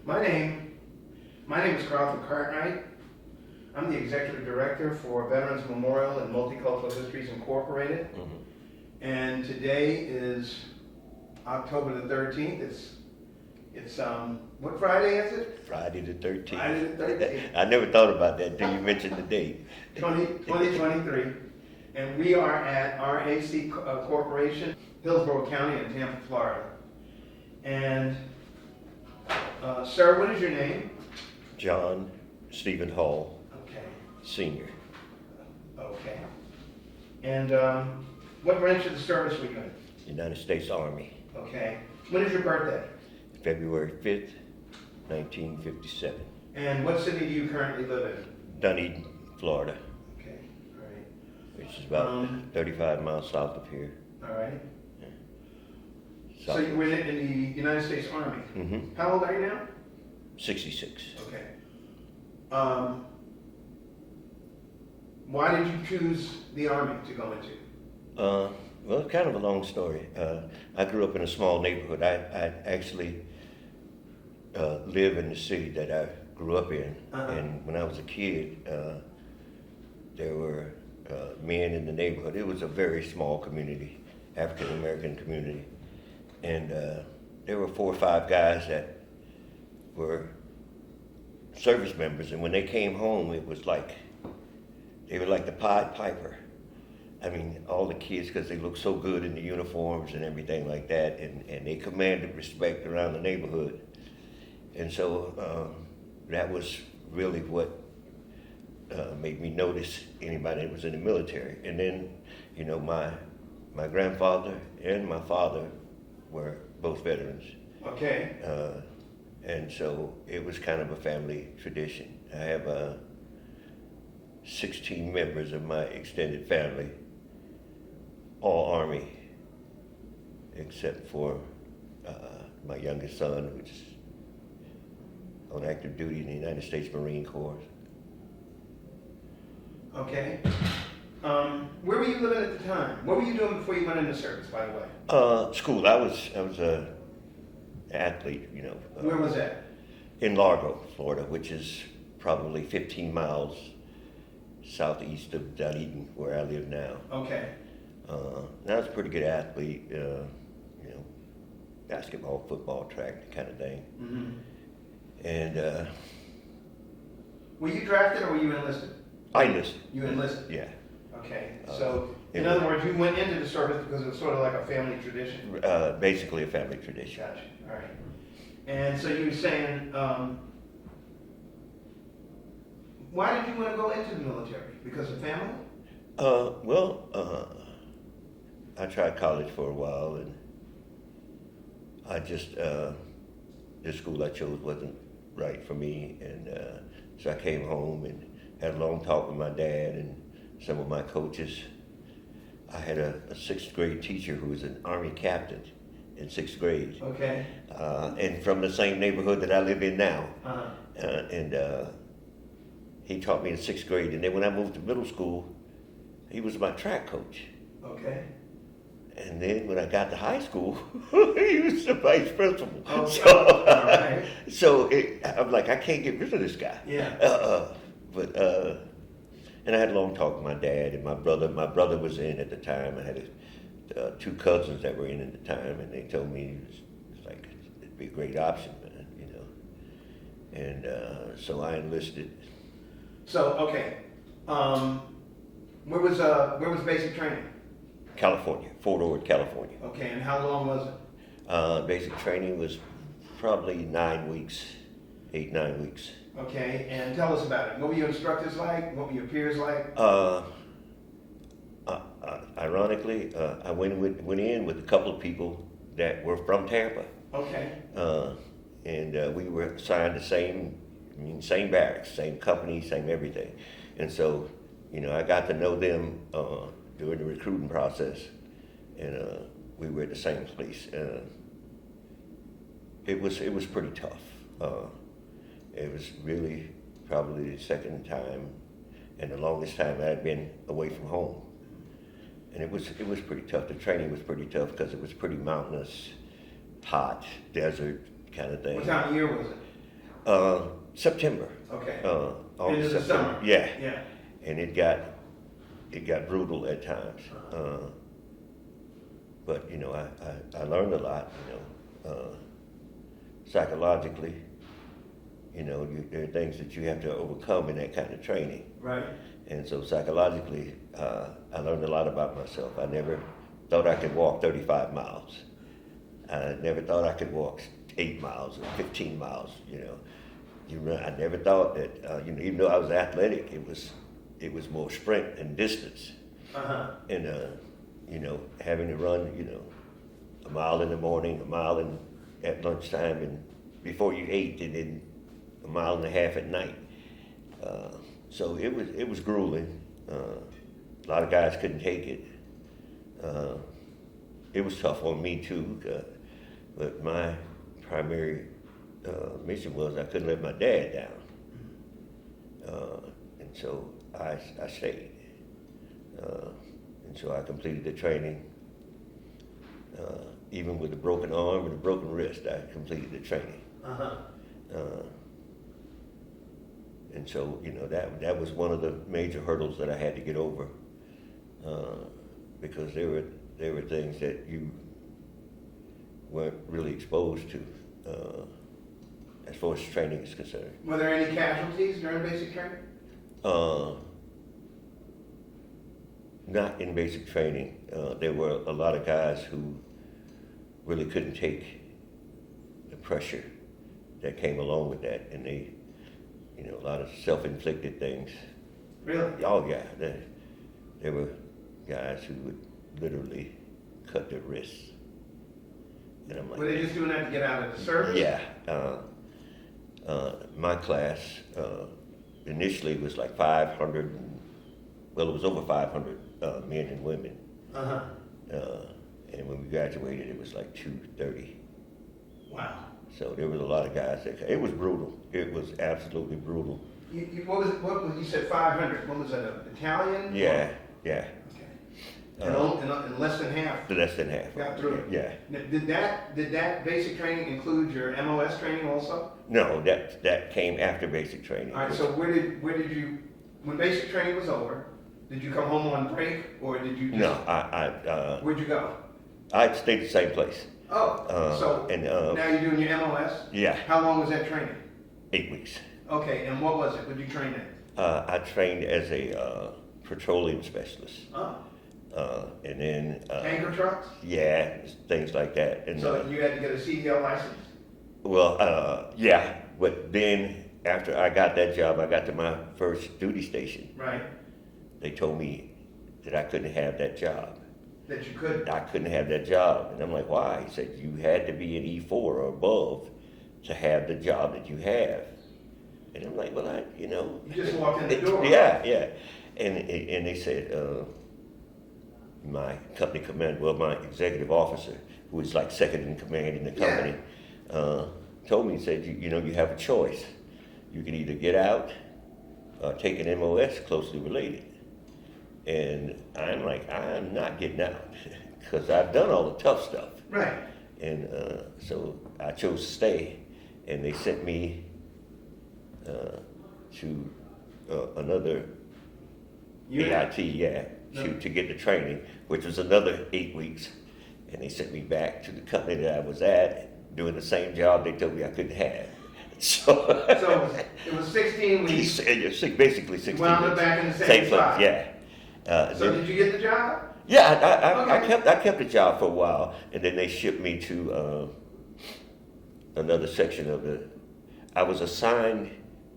My name, my name is Carlton Cartwright. I'm the executive director for Veterans Memorial and Multicultural Histories Incorporated. And today is October the 13th. It's what Friday is it? Friday the 13th. Friday the 13th. I never thought about that until you mentioned the date. 2023. And we are at RAC Corporation, Hillsborough County in Tampa, Florida. And sir, what is your name? John Stephen Hall, Okay. Sr. Okay. And what branch of the service were you in? United States Army, Okay. When is your birthday? February 5th, 1957. And what city do you currently live in? Dunedin, Florida, Okay. All right. which is about 35 miles south of here. All right. So South you were in the United States Army. Mm-hmm. How old are you now? 66. Okay. Why did you choose the Army to go into? Well, it's kind of a long story. I grew up in a small neighborhood. I actually live in the city that I grew up in. And when I was a kid, there were men in the neighborhood. It was a very small community, African American community. And there were 4 or 5 guys that were service members. And when they came home, it was like, they were like the Pied Piper. I mean, all the kids, because they looked so good in the uniforms and everything like that, and they commanded respect around the neighborhood. And so that was really what made me notice anybody that was in the military. And then, you know, my grandfather and my father were both veterans. Okay. And so it was kind of a family tradition. I have 16 members of my extended family, all Army, except for my youngest son, which is on active duty in the United States Marine Corps. Okay. Where were you living at the time? What were you doing before you went into service, by the way? School. I was an athlete, you know. Where was that? In Largo, Florida, which is probably 15 miles southeast of Dunedin, where I live now. Okay. I was a pretty good athlete, you know, basketball, football, track, that kind of thing. Mm-hmm. And were you drafted or were you enlisted? I enlisted. You enlisted? Yeah. Okay. So, in other words, you went into the service because it was sort of like a family tradition? Basically a family tradition. Gotcha. All right. And so you were saying, why did you want to go into the military? Because of family? I tried college for a while, and I just, the school I chose wasn't right for me, and so I came home and had a long talk with my dad and some of my coaches. I had a 6th grade teacher who was an Army captain in 6th grade. Okay. And from the same neighborhood that I live in now. Uh-huh. He taught me in 6th grade, and then when I moved to middle school, he was my track coach. Okay. And then when I got to high school, he was the vice principal. Oh, so all right. I'm like, I can't get rid of this guy. Yeah. And I had a long talk with my dad and my brother. My brother was in at the time. I had 2 cousins that were in at the time, and they told me it was like it'd be a great option, man, you know. And so I enlisted. So, okay. Where was basic training? California, Fort Ord, California. Okay, and how long was it? Basic training was probably 9 weeks, 8-9 weeks. Okay, and tell us about it. What were your instructors like? What were your peers like? Ironically, I went in with a couple of people that were from Tampa. Okay. And we were assigned the same barracks, same company, same everything. And so, you know, I got to know them during the recruiting process, and we were at the same place. It was pretty tough. It was really probably the second time and the longest time I had been away from home. And it was pretty tough. The training was pretty tough because it was pretty mountainous, hot, desert kind of thing. What time of year was it? September. Okay. August, Into the September. summer. Yeah. Yeah. And it got brutal at times. But you know, I learned a lot. You know, psychologically. You know, there are things that you have to overcome in that kind of training. Right. And so psychologically, I learned a lot about myself. I never thought I could walk 35 miles. I never thought I could walk 8 miles or 15 miles. You know, I never thought that. You know, even though I was athletic, it was more sprint and distance. And you know, having to run, you know, a mile in the morning, a mile at lunchtime, and before you ate, and then a mile and a half at night. So it was grueling. A lot of guys couldn't take it. It was tough on me too, but my primary mission was I couldn't let my dad down, and so I stayed. And so I completed the training. Even with a broken arm and a broken wrist, I completed the training. And so, you know, that was one of the major hurdles that I had to get over, because there were things that you weren't really exposed to, as far as training is concerned. Were there any casualties during basic training? Not in basic training. There were a lot of guys who really couldn't take the pressure that came along with that, and they, you know, a lot of self-inflicted things. Really? Oh yeah, there were guys who would literally cut their wrists, and I'm like, were they just doing that to get out of the service? yeah. My class initially was like 500. Well, it was over 500 men and women. And when we graduated, it was like 230. Wow. So there was a lot of guys it was brutal. It was absolutely brutal. What was you said 500? What was that, a battalion? Yeah. Okay. And less than half Less than half. got through it? Yeah. Now, did that basic training include your MOS training also? No, that came after basic training. All right, so where did you, when basic training was over, did you come home on break, or did you just... No, where'd you go? I stayed the same place. Oh, so now you're doing your MOS? Yeah. How long was that training? 8 weeks. Okay, and what was it? What did you train in? I trained as a petroleum specialist. Oh. And then... Tanker trucks? Yeah, things like that. And, So you had to get a CDL license? Well, yeah, but then after I got that job, I got to my first duty station. Right. They told me that I couldn't have that job. That you couldn't? I couldn't have that job. And I'm like, why? He said, you had to be an E4 or above to have the job that you have. And I'm like, well, you know. You just walked in the door. Yeah. And they said, my company commander, well, my executive officer, who was like second in command in the company, told me, he said, you know, you have a choice. You can either get out or take an MOS closely related. And I'm like, I'm not getting out because I've done all the tough stuff. Right. And so I chose to stay, and they sent me to another AIT, to get the training, which was another 8 weeks. And they sent me back to the company that I was at, doing the same job they told me I couldn't have. So it was 16 weeks. Basically 16 Wound weeks. up back in the same spot. place, yeah. So did you get the job? Yeah, Okay. I kept the job for a while, and then they shipped me to another section of I was assigned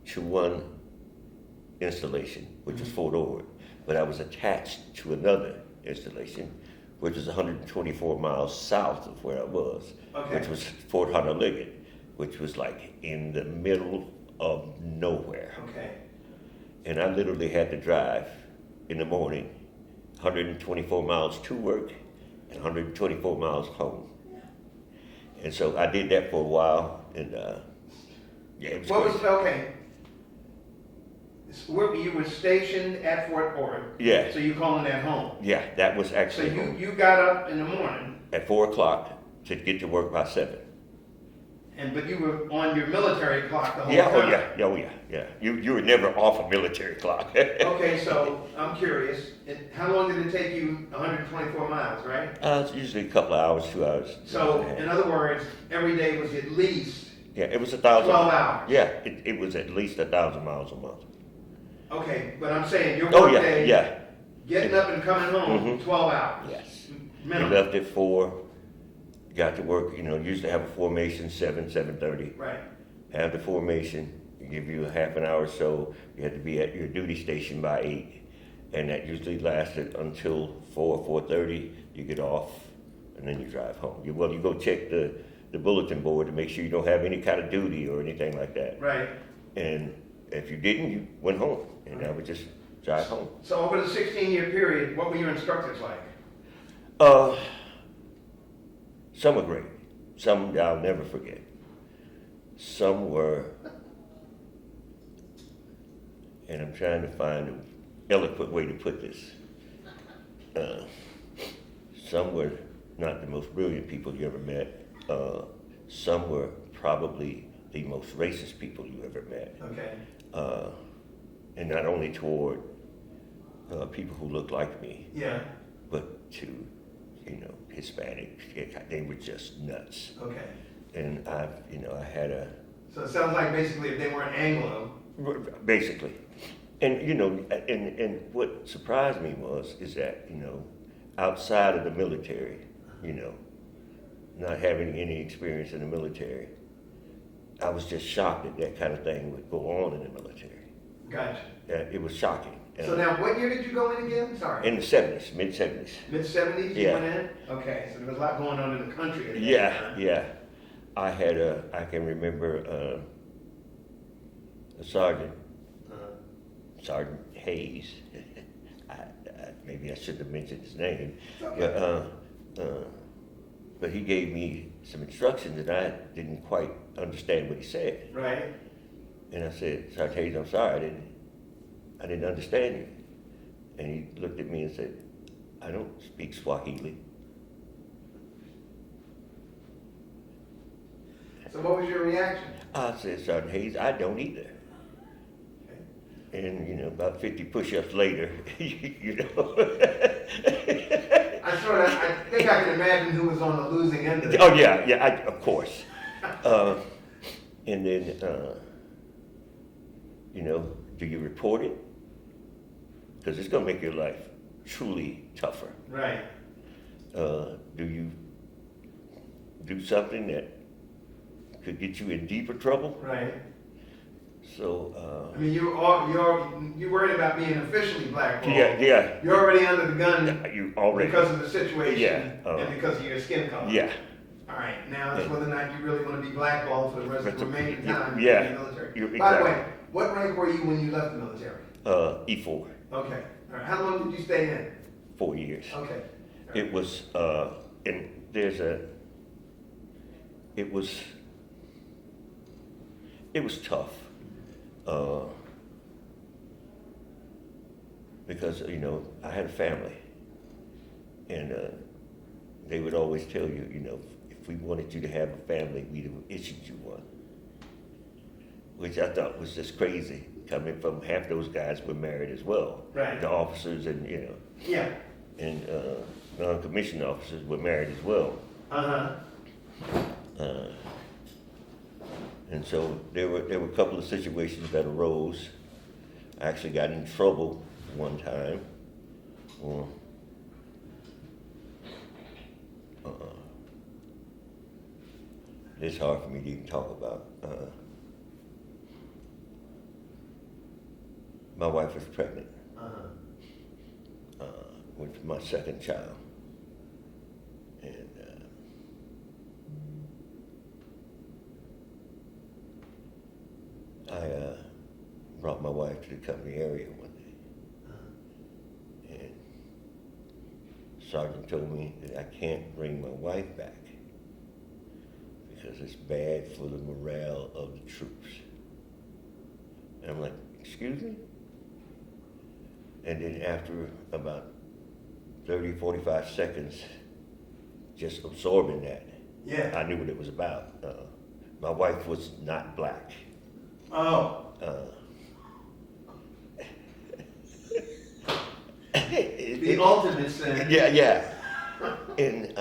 to one installation, which was Fort Ord, but I was attached to another installation, which was 124 miles south of where I was, which was Fort Honolulu, which was like in the middle of nowhere. Okay. And I literally had to drive in the morning 124 miles to work and 124 miles home. And so I did that for a while, and it was great. Okay. You were stationed at Fort Ord. Yeah. So you calling that home? Yeah, that was actually So home. you got up in the morning. At 4 o'clock to get to work by 7. But you were on your military clock the whole Yeah, time. yeah. You were never off a military clock. Okay, so I'm curious, how long did it take you 124 miles, right? It's usually a couple of hours, 2 hours. So, in other words, every day was at least Yeah, it was 1,000. 12 hours. Yeah, it was at least 1,000 miles a month. Okay, but I'm saying your Oh work yeah, day, yeah. getting up and coming home, 12 hours. Yes. Minimum. You left at 4, got to work, usually have a formation 7:30. Right. Have the formation, give you a half an hour or so, you had to be at your duty station by 8. And that usually lasted until 4:30, you get off, and then you drive home. You go check the bulletin board to make sure you don't have any kind of duty or anything like that. Right. And if you didn't, you went home, and I would just drive home. So over the 16-year period, what were your instructors like? Some were great. Some I'll never forget. Some were, and I'm trying to find an eloquent way to put this. Some were not the most brilliant people you ever met. Some were probably the most racist people you ever met. Okay. And not only toward people who looked like me, Yeah. but to, Hispanics. They were just nuts. Okay. And I had a, So it sounds like basically if they weren't Anglo. basically. And, and what surprised me is that, outside of the military, not having any experience in the military, I was just shocked that that kind of thing would go on in the military. Gotcha. It was shocking. So now, what year did you go in again? Sorry. In the 70s, mid-70s. Mid-70s you Yeah. went in? Okay, so there was a lot going on in the country at that time. Yeah. I can remember a sergeant, Sergeant Hayes. Maybe I shouldn't have mentioned his name. Okay. But he gave me some instructions and I didn't quite understand what he said. Right. And I said, Sergeant Hayes, I'm sorry, I didn't understand you. And he looked at me and said, I don't speak Swahili. So what was your reaction? I said, Sergeant Hayes, I don't either. Okay. And, about 50 push-ups later, I think I can imagine who was on the losing end of it. Oh, yeah, of course. And then, do you report it? Because it's going to make your life truly tougher. Right. Do you do something that could get you in deeper trouble? Right. So, I mean, you're worried about being officially blackballed. yeah. You're already under the gun You already. because of the situation Yeah, and because of your skin color. Yeah. All right. Now it's whether or not you really want to be blackballed for the rest of the remaining time Yeah. in the military. Exactly. By the way, what rank were you when you left the military? E4, Okay. All right. How long did you stay in? 4 years. Okay. It was, and it was tough. Because, I had a family. And they would always tell you, if we wanted you to have a family, we'd have issued you one. Which I thought was just crazy, coming from half those guys were married as well. Right. The officers and, Yeah. and non-commissioned officers were married as well. And so there were a couple of situations that arose. I actually got in trouble one time. It's hard for me to even talk about. My wife was pregnant with my second child. And I brought my wife to the company area one day. And Sergeant told me that I can't bring my wife back because it's bad for the morale of the troops. And I'm like, excuse me? And then after about 30, 45 seconds, just absorbing that, Yeah. I knew what it was about. my wife was not black. Oh. The ultimate sin. Yeah. And,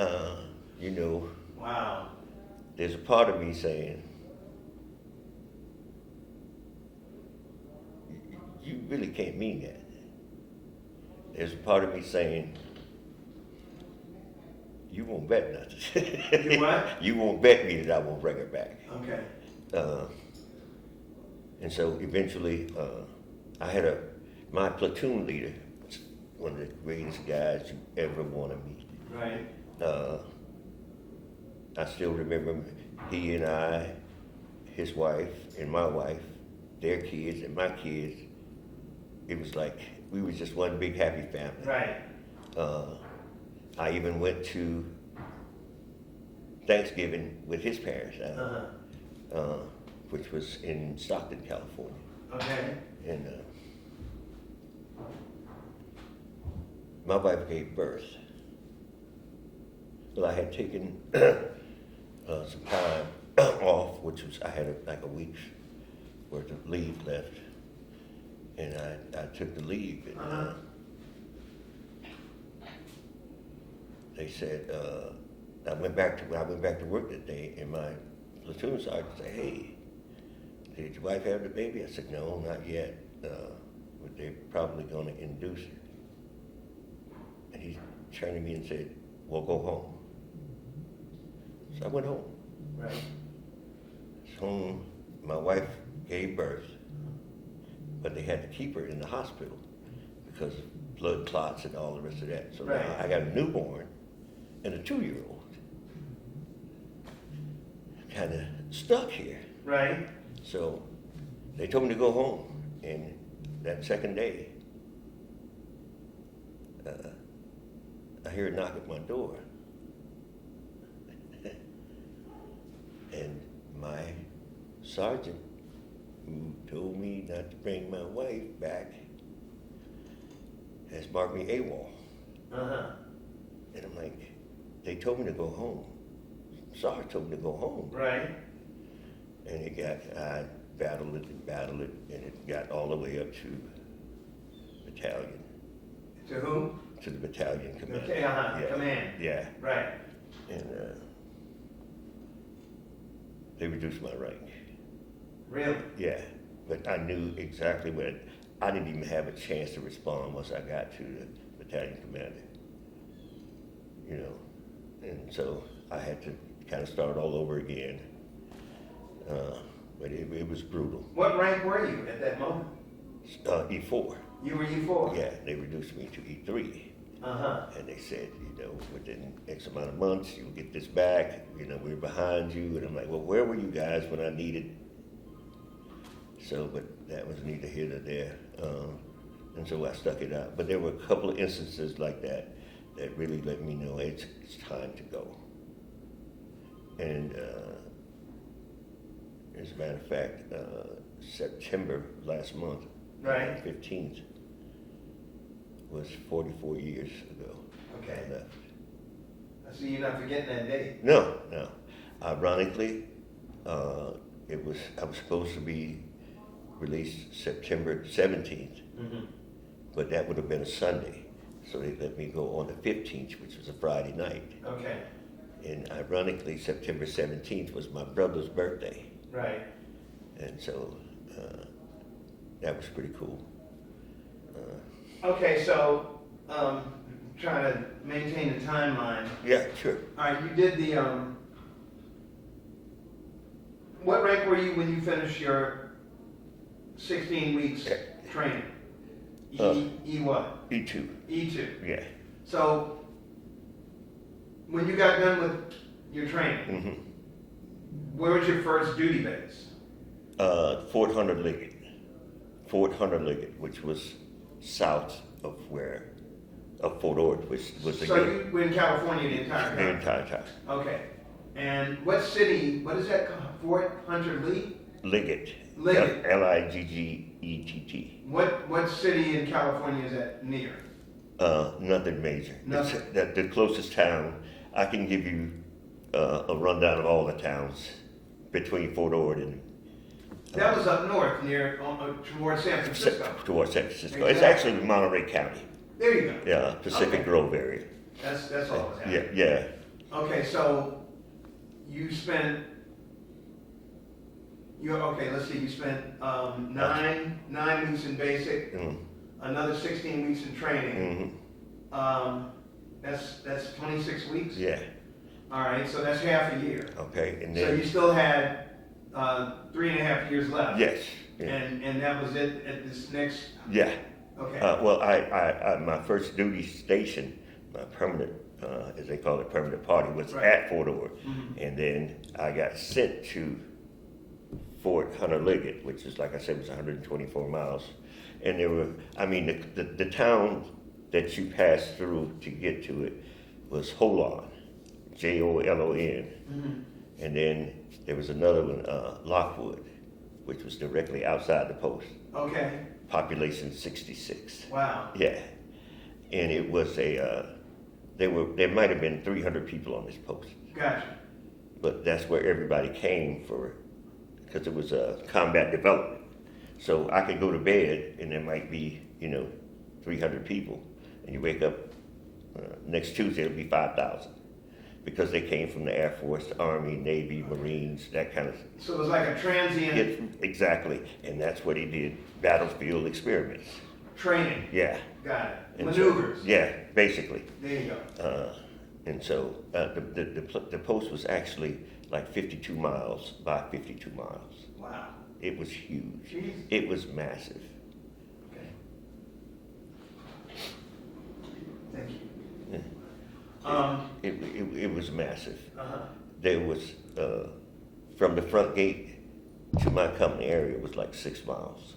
you know, Wow. there's a part of me saying, you really can't mean that. There's a part of me saying, you won't bet nothing. You what? You won't bet me that I won't bring her back. Okay. And so eventually, I had my platoon leader, was one of the greatest guys you ever want to meet. Right. I still remember he and I, his wife and my wife, their kids and my kids. It was like we was just one big happy family. Right. I even went to Thanksgiving with his parents, which was in Stockton, California. Okay. And my wife gave birth. Well, I had taken some time off, which was, I had like a week's worth of leave left. And I took the leave. And, they said, I went back to work that day, and my platoon sergeant said, "Hey, did your wife have the baby?" I said, "No, not yet, but they're probably going to induce it." And he turned to me and said, "Well, go home." So I went home. Right. So my wife gave birth, but they had to keep her in the hospital because of blood clots and all the rest of that. So Right. now I got a newborn and a 2-year-old. Kind of stuck here. Right. So they told me to go home, and that second day, I hear a knock at my door. And my sergeant, who told me not to bring my wife back, has marked me AWOL. And I'm like, they told me to go home. Sarge told me to go home. Right. And I battled it, and it got all the way up to battalion. To whom? To the battalion command. Okay, Yeah. Command. Yeah. Right. And they reduced my rank. Really? Yeah. But I knew exactly what, I didn't even have a chance to respond once I got to the battalion commander. You know, and so I had to kind of start all over again. But it was brutal. What rank were you at that moment? E4. You were E4? Yeah, they reduced me to E3. And they said, you know, within X amount of months, you'll get this back. You know, we're behind you. And I'm like, well, where were you guys when I needed? So, but that was neither here nor there. And so I stuck it out. But there were a couple of instances like that that really let me know it's time to go. And as a matter of fact, September last month, Right. 15th, was 44 years ago. Okay. I left. I see you're not forgetting that date. No. Ironically, I was supposed to be released September 17th, but that would have been a Sunday. So they let me go on the 15th, which was a Friday night. Okay. And ironically, September 17th was my brother's birthday. Right. And so that was pretty cool. Okay, so trying to maintain the timeline. Yeah, sure. All right, you did the what rank were you when you finished your 16 weeks training? E what? E2. E2. Yeah. So when you got done with your training, where was your first duty base? Fort Hunter Liggett. Fort Hunter Liggett, which was south of Fort Ord, which was the So you were in California the entire time? The entire time. Okay. And what city, what is that called? Fort Hunter Lee? Liggett. Liggett. Liggett. What city in California is that near? Nothing major. Nothing. The closest town, I can give you a rundown of all the towns between Fort Ord and That was up north near, towards San Francisco. towards San Francisco. Exactly. It's actually Monterey County. There you go. Yeah, Pacific Okay. Grove area. That's all it was Yeah, happening. yeah. Okay, so you spent, let's see, you spent nine weeks in basic, Mm, another 16 weeks in training. That's 26 weeks? yeah. All right, so that's half a year. Okay, and So then you still had 3.5 years left? yes. Yeah. And that was it at this next, Yeah. okay. Well, I my first duty station, my permanent, as they call it, permanent party, was Right. at Fort Ord, Mhm. and then I got sent to Fort Hunter Liggett, which is, like I said, was 124 miles, and there were, I mean, the town that you passed through to get to it was Holon, Jolon, Mhm. and then there was another one, Lockwood, which was directly outside the post. Okay, Population 66. wow. Yeah, and it was there might have been 300 people on this post, Gotcha. but that's where everybody came for, because it was a combat development. So I could go to bed and there might be 300 people, and you wake up next Tuesday it'll be 5,000, because they came from the Air Force, the Army, Navy, Marines, that kind of. So it was like a transient Exactly, and that's what he did. Battlefield experiments. training. Yeah. Got it. And Maneuvers. So, yeah, basically. There you go. And so the post was actually like 52 miles by 52 miles. Wow. It was huge. Jeez. It was massive. Okay. Thank you. Yeah. It was massive. Uh-huh. There was, from the front gate to my company area was like 6 miles.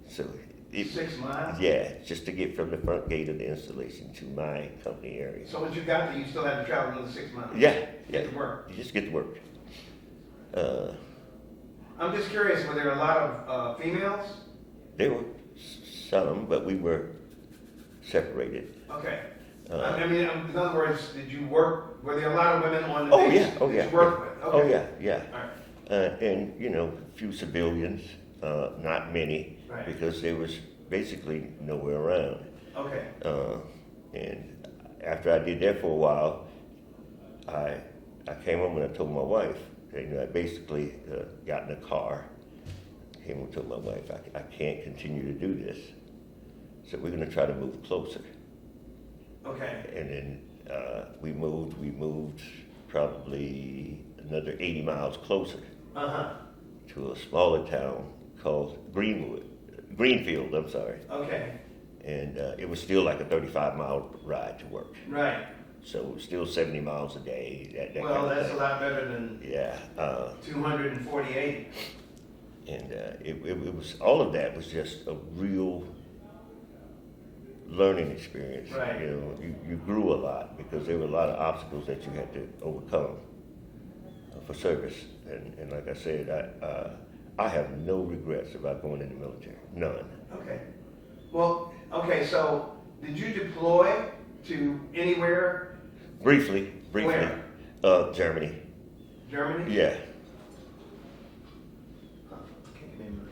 So 6 miles? yeah, just to get from the front gate of the installation to my company area. So once you got there, you still had to travel another 6 miles? Yeah, To yeah. get to work? You just get to work. I'm just curious, were there a lot of females? There were some, but we were separated. Okay. Uh, I mean, in other words, were there a lot of women on the Oh base yeah, oh yeah. that you worked with? Oh Okay. yeah, yeah. All right. And a few civilians, not many, Right. because there was basically nowhere around. Okay. And after I did that for a while, I came home and I told my wife, I basically got in a car, came home and told my wife, I can't continue to do this, so we're going to try to move closer. Okay. And then we moved probably another 80 miles closer Uh-huh. to a smaller town called Greenfield, I'm sorry. Okay. And it was still like a 35-mile ride to work. Right. So it was still 70 miles a day. That Well, kind of that's a thing. lot better than Yeah. 248. And it was, all of that was just a real learning experience. Right. You grew a lot because there were a lot of obstacles that you had to overcome for service. And like I said, I have no regrets about going in the military. None. Okay. Well, okay, so did you deploy to anywhere? Briefly. Where? Germany. Germany? Yeah. Huh, can't remember.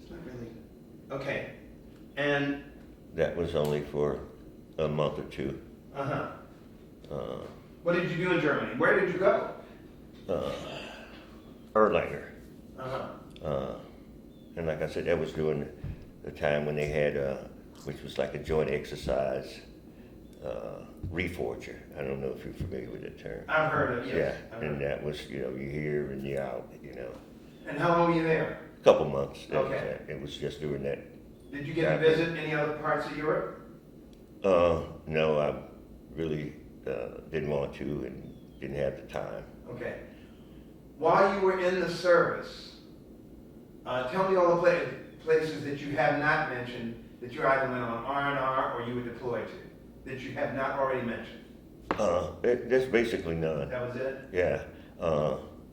It's not really. Okay. And, That was only for a month or two. uh-huh. Uh, What did you do in Germany? Where did you go? Erlanger. Uh-huh. And like I said, that was during the time when they had, which was like a joint exercise, reforger. I don't know if you're familiar with that term. I've heard of it, yes. Yeah, I've and heard. that was, you're here and you're out, And how long were you there? a couple months. Okay. It was just during that. Did you get to visit any other parts of Europe? No, I really didn't want to and didn't have the time. Okay. While you were in the service, tell me all the places that you have not mentioned that you either went on R&R or you were deployed to, that you have not already mentioned. There's basically none. That was it? Yeah,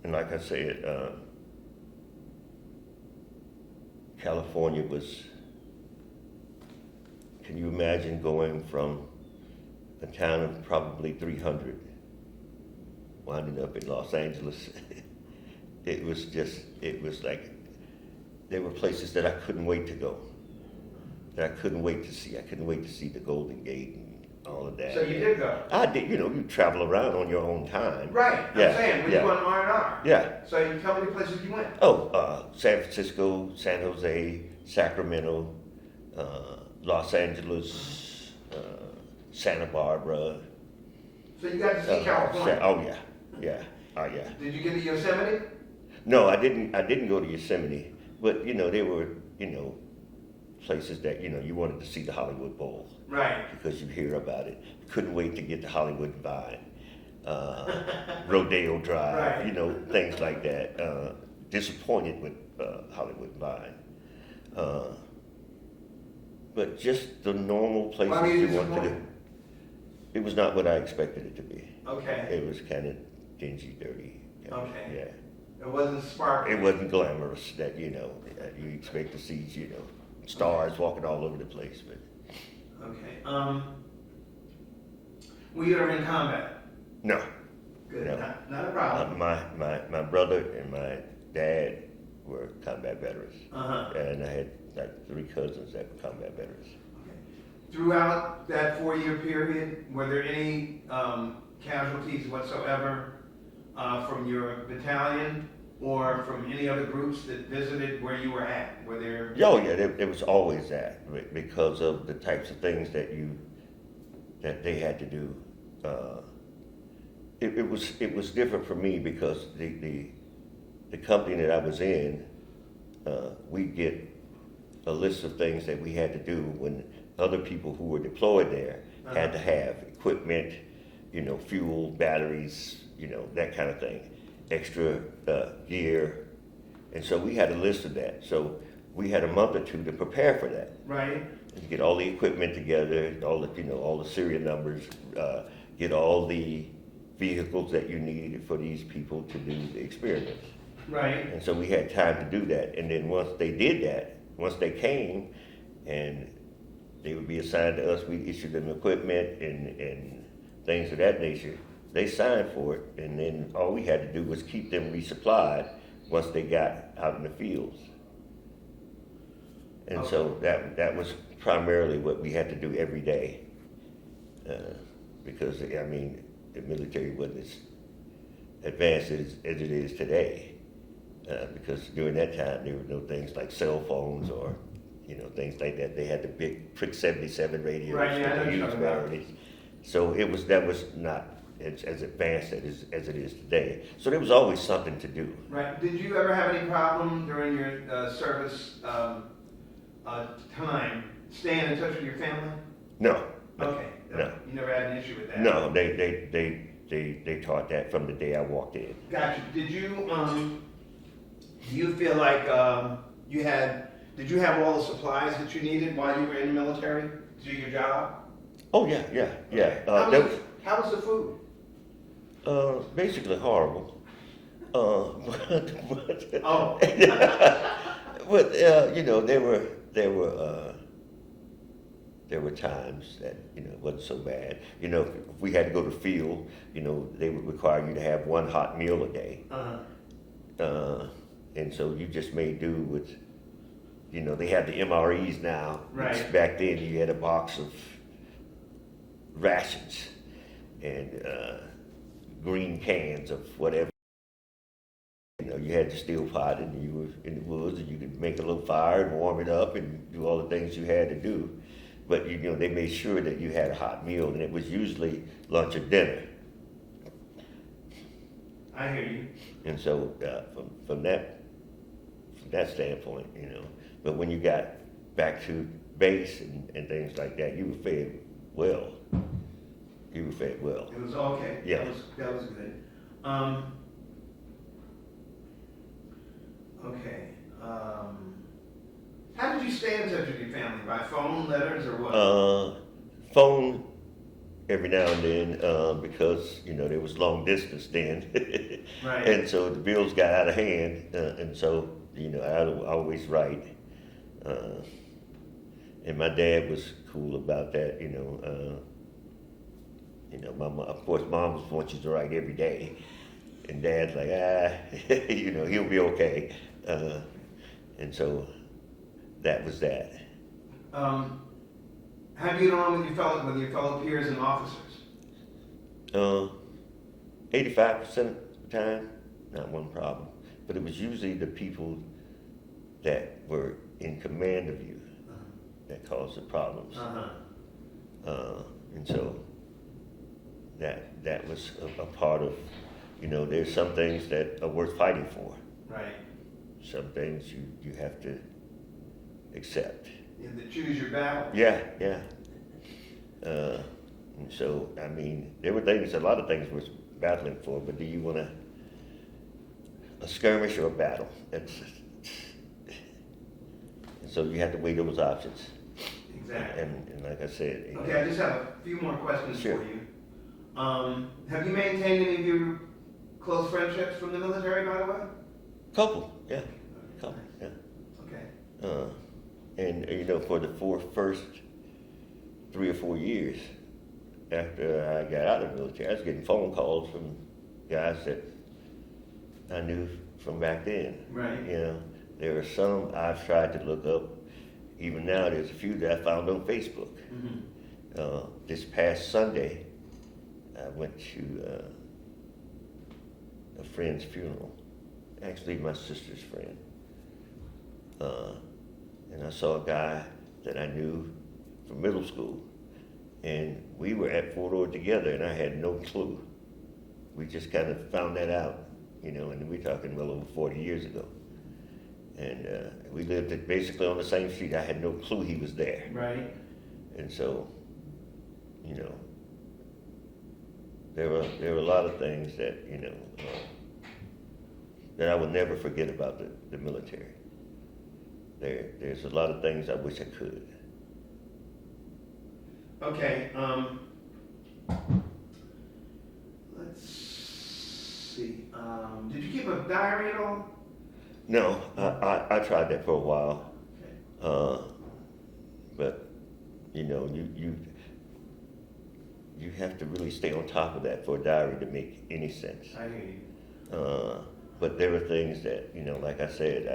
and like I said, California was can you imagine going from a town of probably 300, winding up in Los Angeles? It was like, there were places that I couldn't wait to go, that I couldn't wait to see. I couldn't wait to see the Golden Gate and all of that. So you did go? I did, you travel around on your own time. Right, Yeah, I'm saying, when you went R&R. Yeah. So you tell me the places you went. Oh, San Francisco, San Jose, Sacramento, Los Angeles, Santa Barbara. So you got to see California. Oh yeah. Did you get to Yosemite? No, I didn't go to Yosemite, but there were places that you wanted to see the Hollywood Bowl. Right. Because you hear about it. Couldn't wait to get to Hollywood Vine, Rodeo Drive, Right. Things like that. Disappointed with Hollywood Vine. But just the normal places Why were you you want to disappointed? go. It was not what I expected it to be. Okay. It was kind of dingy, dirty. Okay. Yeah. It wasn't sparkling. It wasn't glamorous that, you expect to see, stars walking all over the place. But Okay. Were you ever in combat? no. Good. No. Not a problem. My brother and my dad were combat veterans. Uh-huh. And I had like 3 cousins that were combat veterans. Okay. Throughout that 4-year period, were there any casualties whatsoever from your battalion or from any other groups that visited where you were at? Were there? Oh yeah, there was always that because of the types of things that they had to do. It was different for me because the company that I was in, we get a list of things that we had to do when other people who were deployed there had to have equipment, fuel, batteries, that kind of thing, extra gear, and so we had a list of that. So we had a month or 2 to prepare for that. Right. And get all the equipment together, all the serial numbers, get all the vehicles that you needed for these people to do the experiments. Right. And so we had time to do that. And then once they did that, once they came and they would be assigned to us, we issued them equipment and things of that nature. They signed for it, and then all we had to do was keep them resupplied once they got out in the fields. And Okay. so that was primarily what we had to do every day, because the military wasn't as advanced as it is today. Because during that time there were no things like cell phones or things like that. They had the big Prick 77 radios Right, yeah, I know that what they you're used talking about. nowadays. So that was not as advanced as it is today. So there was always something to do. Right. Did you ever have any problem during your service time staying in touch with your family? No. Okay. No. You never had an issue with that? No, they taught that from the day I walked in. Gotcha. Did you feel like did you have all the supplies that you needed while you were in the military to do your job? Oh yeah. How was the food? Basically horrible. But Oh. but there were times that it wasn't so bad. If we had to go to field, they would require you to have 1 hot meal a day. Uh-huh. And so you just made do with, they have the MREs now. Right. Back then you had a box of rations and green cans of whatever. You had the steel pot and you were in the woods and you could make a little fire and warm it up and do all the things you had to do. But they made sure that you had a hot meal, and it was usually lunch or dinner. I hear you. And so from that standpoint, but when you got back to base and things like that, you were fed well. You were fed well. It was okay. Yeah. That was good. Okay. How did you stay in touch with your family? By phone, letters, or what? Phone every now and then, because there was long distance then. Right. And so the bills got out of hand, and so I always write. And my dad was cool about that, Mom, of course, moms want you to write every day, and Dad's like, he'll be okay. And so that was that. How do you get along with your fellow peers and officers? 85% of the time, not one problem. But it was usually the people that were in command of you that caused the problems. And so that was a part of, there's some things that are worth fighting for. Right. Some things you have to accept. You have to choose your battle. Yeah. And so, I mean, there were a lot of things we're battling for, but do you want a skirmish or a battle? So you have to weigh those options. Exactly. And like I said. Okay, I just have a few more questions Sure. for you. Have you maintained any of your close friendships from the military, by the way? Couple, yeah. Okay. And for the first 3 or 4 years after I got out of the military, I was getting phone calls from guys that I knew from back then. Right. There are some I've tried to look up. Even now, there's a few that I found on Facebook. Mm-hmm. This past Sunday, I went to a friend's funeral, actually my sister's friend. And I saw a guy that I knew from middle school, and we were at Fort Ord together, and I had no clue. We just kind of found that out, and we're talking well over 40 years ago. And we lived basically on the same street. I had no clue he was there. Right. And so, there were a lot of things that, that I will never forget about the military. There's a lot of things I wish I could. Okay, let's see. Did you keep a diary at all? No, I tried that for a while. Okay. But, you have to really stay on top of that for a diary to make any sense. I hear you. But there were things that, like I said,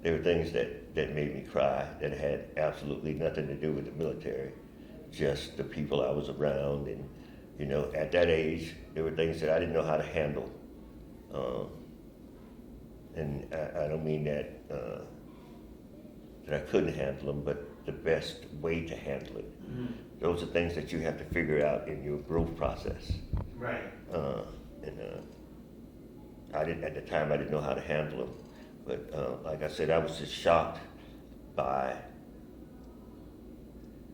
there were things that made me cry that had absolutely nothing to do with the military, just the people I was around. And, at that age, there were things that I didn't know how to handle. And I don't mean that I couldn't handle them, but the best way to handle it. Mm-hmm. Those are things that you have to figure out in your growth process. Right. I didn't, at the time, I didn't know how to handle them. But like I said, I was just shocked by,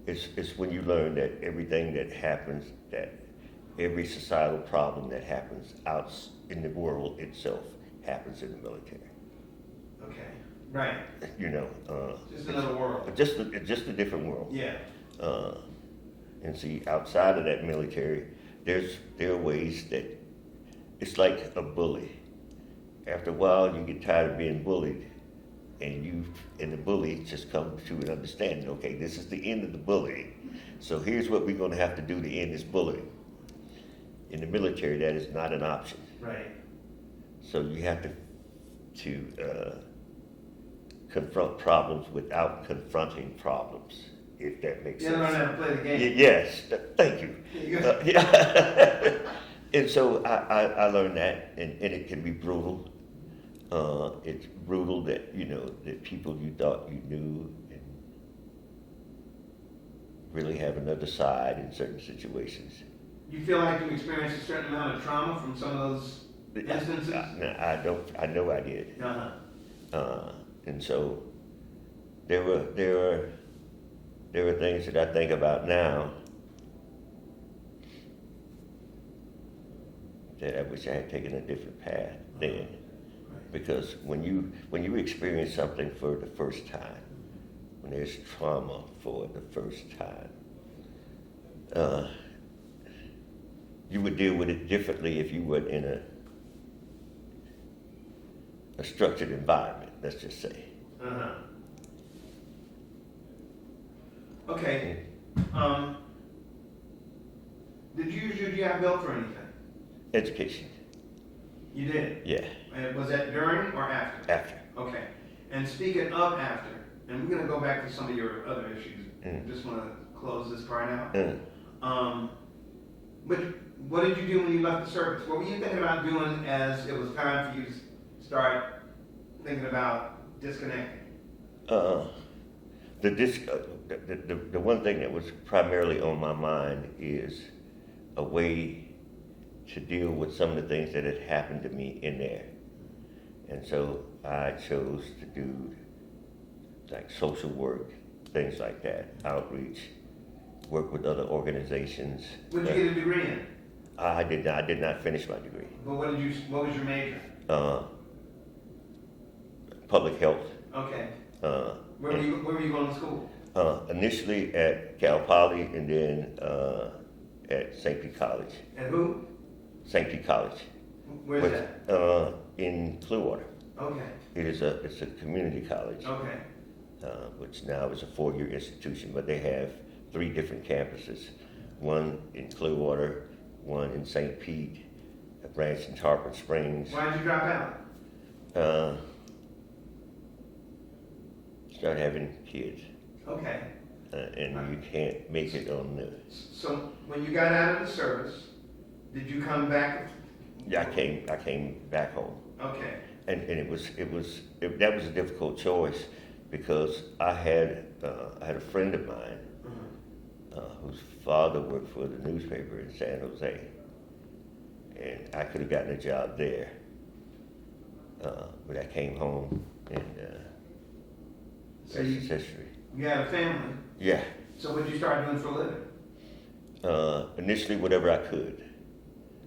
it's when you learn that everything that happens, that every societal problem that happens out in the world itself happens in the military. Okay. Right. Just another world. Just a different world. Yeah. And see, outside of that military, there are ways that it's like a bully. After a while, you get tired of being bullied, and the bully just comes to an understanding. Okay, this is the end of the bullying. So here's what we're going to have to do to end this bullying. In the military, that is not an option. Right. So you have to confront problems without confronting problems, if that makes sense. You don't know how to play the game. Yes, thank you. Yeah. And so I learned that, and it can be brutal. It's brutal that, that people you thought you knew and really have another side in certain situations. You feel like you experienced a certain amount of trauma from some of those instances? I know I did. Uh-huh. And so there were things that I think about now that I wish I had taken a different path then. Right. Because when you experience something for the first time, when there's trauma for the first time, you would deal with it differently if you were in a structured environment, let's just say. Uh-huh. Okay. Did you use your GI Bill for anything? Education. You did? Yeah. And was that during or after? After. Okay. And speaking of after, and we're going to go back to some of your other issues. Just want to close this part out. But what did you do when you left the service? What were you thinking about doing as it was time for you to start thinking about disconnecting? The one thing that was primarily on my mind is a way to deal with some of the things that had happened to me in there. And so I chose to do like social work, things like that, outreach, work with other organizations. What did you get a degree in? I did not finish my degree. But what was your major? Public health. Okay. Where were you going to school? Initially at Cal Poly and then at St. Pete College. At who? St. Pete College. Where's that? In Clearwater. Okay. It's a community college. Okay. Which now is a 4-year institution, but they have 3 different campuses. One in Clearwater, one in St. Pete, a branch in Tarpon Springs. Why did you drop out? Start having kids. Okay. And you can't make it on the... So when you got out of the service, did you come back? Yeah, I came back home. Okay. And that was a difficult choice because I had a friend of mine whose father worked for the newspaper in San Jose, and I could have gotten a job there, but I came home and so that's history. You had a family. Yeah. So what did you start doing for a living? Initially, whatever I could.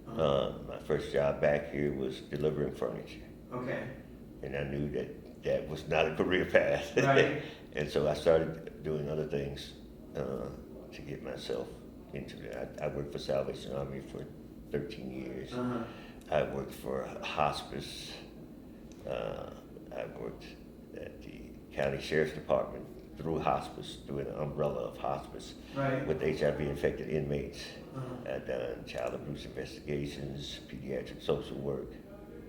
My first job back here was delivering furniture. Okay. And I knew that was not a career path. Right. And so I started doing other things to get myself into it. I worked for Salvation Army for 13 years. I worked for hospice. I worked at the county sheriff's department through hospice, through an umbrella of hospice, right, with HIV-infected inmates. I've done child abuse investigations, pediatric social work.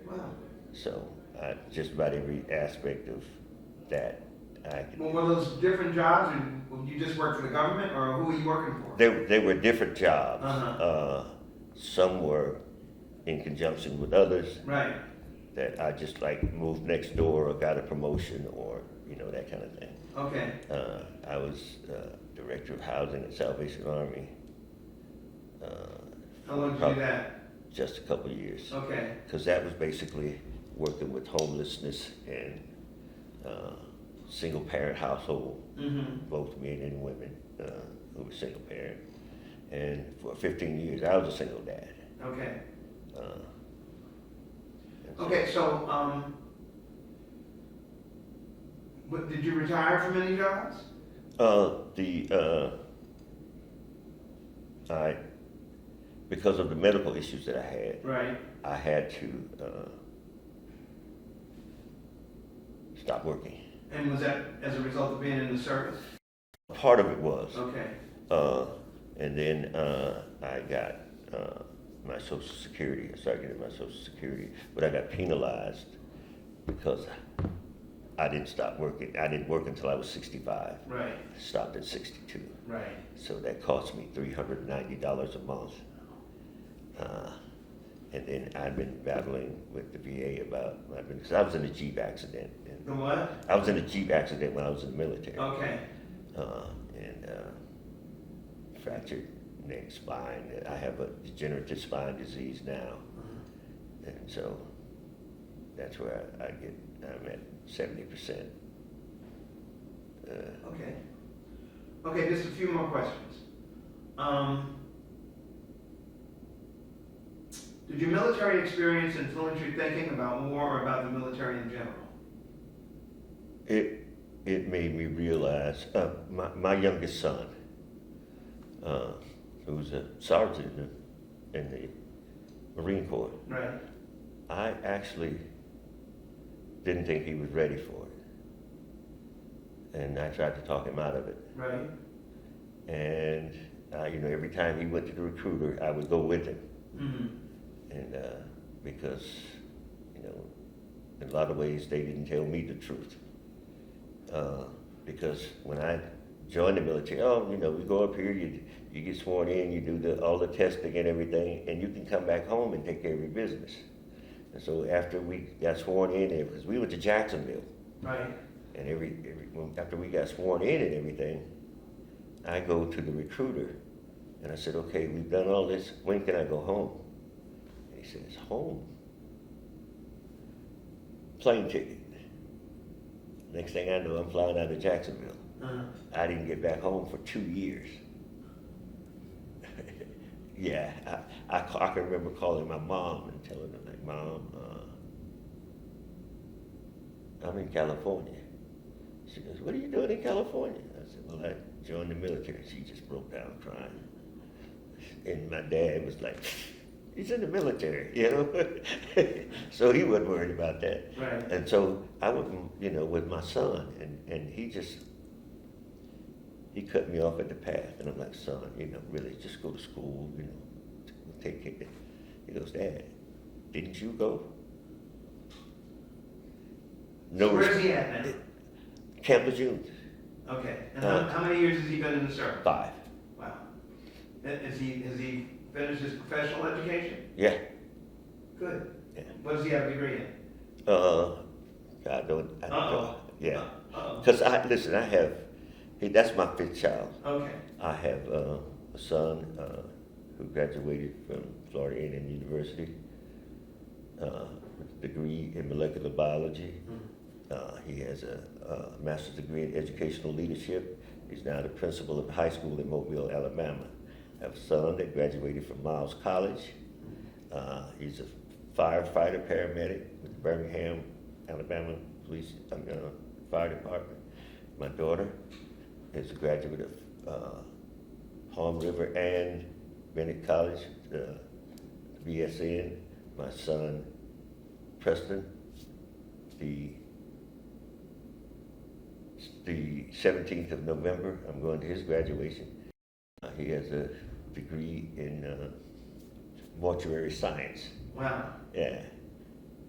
Wow. So just about every aspect of that I could. Well, were those different jobs, or you just worked for the government, or who were you working for? They were different jobs. Some were in conjunction with others. Right. That I just like moved next door or got a promotion or that kind of thing. Okay. I was director of housing at Salvation Army. How long did you do that? Just a couple of years. Okay. Because that was basically working with homelessness and single parent household, both men and women who were single parent. And for 15 years, I was a single dad. Okay. So, okay, so did you retire from any jobs? Because of the medical issues that I had, right, I had to stop working. And was that as a result of being in the service? Part of it was. Okay. And then I got my Social Security. I started getting my Social Security, but I got penalized because I didn't stop working. I didn't work until I was 65. Right. I stopped at 62. Right. So that cost me $390 a month. And then I've been battling with the VA because I was in a Jeep accident. The what? I was in a Jeep accident when I was in the military. Okay. And fractured neck, spine. I have a degenerative spine disease now. And so that's where I'm at 70%. Okay. Okay, just a few more questions. Did your military experience influence your thinking about more or about the military in general? It made me realize, my youngest son, who was a sergeant in the Marine Corps, right, I actually didn't think he was ready for it. And I tried to talk him out of it. right, And, every time he went to the recruiter, I would go with him. Mm-hmm. And because, in a lot of ways, they didn't tell me the truth. Because when I joined the military, we go up here, you get sworn in, you do all the testing and everything, and you can come back home and take care of your business. And so after we got sworn in, because we went to Jacksonville, Right. and after we got sworn in and everything, I go to the recruiter, and I said, okay, we've done all this, when can I go home? And he says, home? Plane ticket. Next thing I know, I'm flying out of Jacksonville. Uh-huh. I didn't get back home for 2 years. Yeah, I can remember calling my mom and telling her, like, Mom, I'm in California. She goes, what are you doing in California? I said, well, I joined the military. She just broke down crying. And my dad was like, he's in the military, So he wasn't worried about that. Right. And so I went, with my son, and he cut me off at the path. And I'm like, son, really, just go to school, take care. He goes, Dad, didn't you go? No. So where's he at now? Camp Lejeune. Okay. And how many years has he been in the service? 5. Wow. Has he finished his professional education? Yeah. Good. Yeah. What does he have a degree in? I don't Uh-oh. know. Yeah. Uh-oh. Because that's my 5th child. Okay. I have a son who graduated from Florida A&M University with a degree in molecular biology. Mm-hmm. He has a master's degree in educational leadership. He's now the principal of the high school in Mobile, Alabama. I have a son that graduated from Miles College. He's a firefighter paramedic with the Birmingham, Alabama Fire Department. My daughter is a graduate of Palm River and Bennett College, BSN. My son, Preston, the 17th of November, I'm going to his graduation. He has a degree in mortuary science. Wow. Yeah.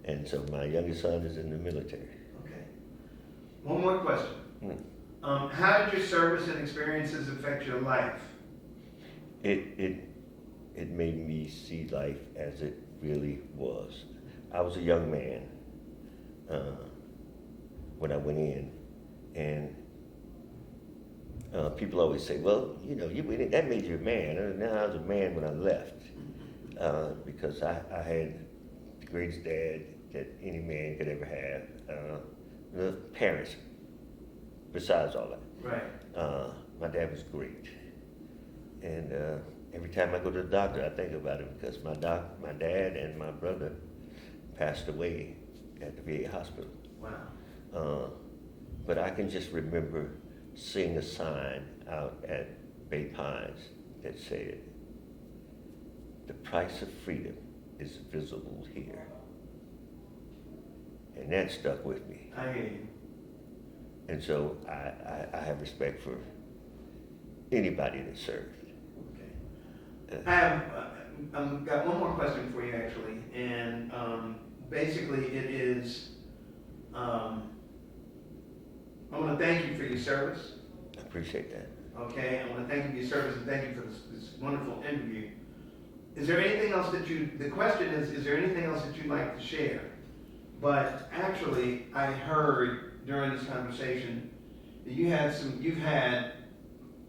And so my youngest son is in the military. Okay. One more question. How did your service and experiences affect your life? It made me see life as it really was. I was a young man when I went in, and people always say, well, that made you a man. And now I was a man when I left because I had the greatest dad that any man could ever have. The parents, besides all that. Right. My dad was great. And every time I go to the doctor, I think about him because my dad and my brother passed away at the VA hospital. Wow. But I can just remember seeing a sign out at Bay Pines that said, the price of freedom is visible here. And that stuck with me. I hear you. And so I have respect for anybody that served. Okay. I have got one more question for you, actually, and basically it is, I want to thank you for your service. I appreciate that. Okay, I want to thank you for your service and thank you for this wonderful interview. Is there anything else the question is there anything else that you'd like to share? But actually, I heard during this conversation that you've had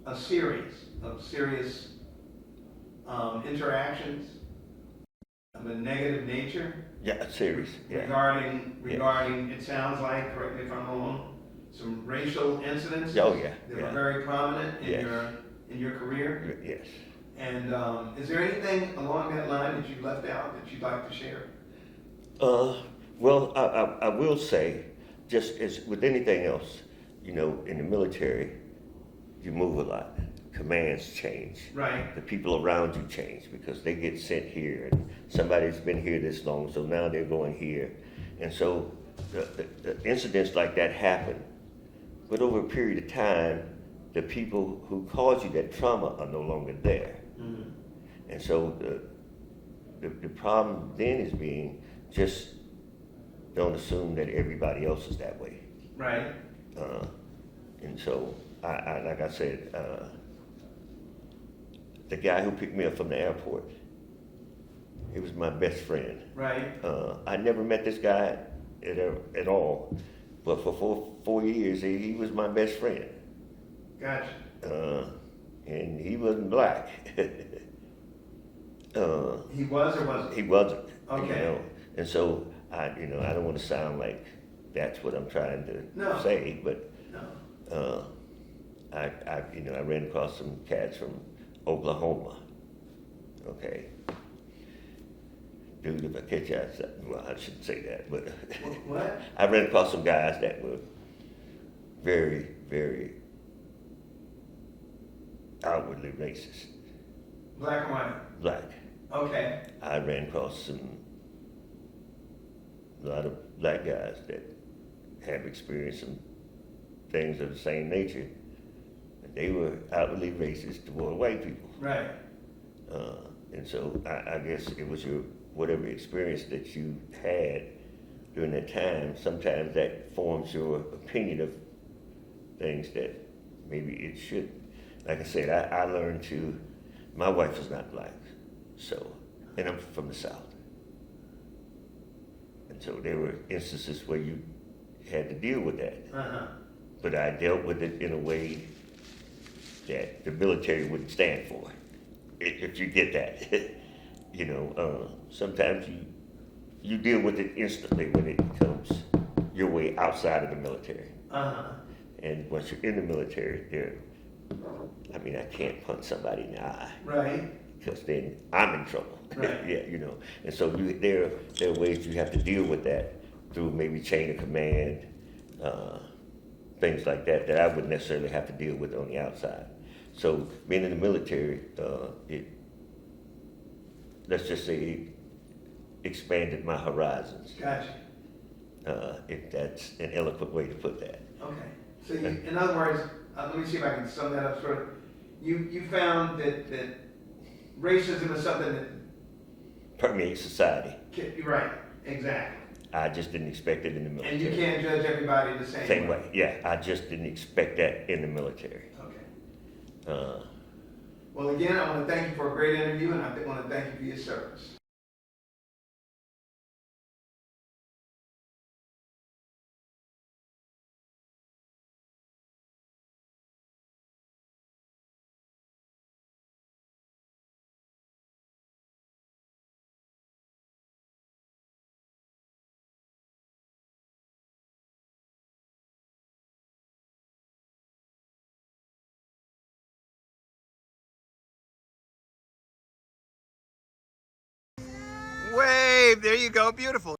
a series of serious interactions of a negative nature. Yeah, serious. Yeah. Regarding, it sounds like, correct me if I'm wrong, some racial incidents. Oh yeah. That yeah. were very prominent in Yes. in your career. Yes. And is there anything along that line that you left out that you'd like to share? Well, I will say, just as with anything else, in the military, you move a lot. Commands change. Right. The people around you change because they get sent here, and somebody's been here this long, so now they're going here. And so the incidents like that happen. But over a period of time, the people who caused you that trauma are no longer there. Mm-hmm. And so the problem then is being just don't assume that everybody else is that way. Right. And so, I like I said, the guy who picked me up from the airport, he was my best friend. Right. I never met this guy at all, but for 4 years, he was my best friend. Gotcha. And he wasn't black. He was or wasn't? He wasn't. Okay. You know? And so I don't want to sound like that's what I'm trying to say, but no. I ran across some cats from Oklahoma. Okay. Dude, if I catch you outside, well, I shouldn't say that, but what? I ran across some guys that were very, very outwardly racist. Black or white? Black. Okay. I ran across a lot of black guys that have experienced some things of the same nature. They were outwardly racist toward white people. Right. And so I guess it was your whatever experience that you had during that time, sometimes that forms your opinion of things that maybe it shouldn't. Like I said, I learned to, my wife is not black, so, and I'm from the South. And so there were instances where you had to deal with that. Uh-huh. But I dealt with it in a way that the military wouldn't stand for, if you get that. Sometimes you deal with it instantly when it comes your way outside of the military. Uh-huh. And once you're in the military, I can't punch somebody in the eye. Right. Because then I'm in trouble. Right. Yeah, And so there are ways you have to deal with that through maybe chain of command, things like that I wouldn't necessarily have to deal with on the outside. So being in the military, let's just say it expanded my horizons. Gotcha. If that's an eloquent way to put that. Okay. So in other words, let me see if I can sum that up sort of. You found that racism is something that permeates society. You're right. Exactly. I just didn't expect it in the military. And you can't judge everybody the same way. Yeah, I just didn't expect that in the military. Okay. Well, again, I want to thank you for a great interview, and I want to thank you for your service. Wave, there you go, beautiful.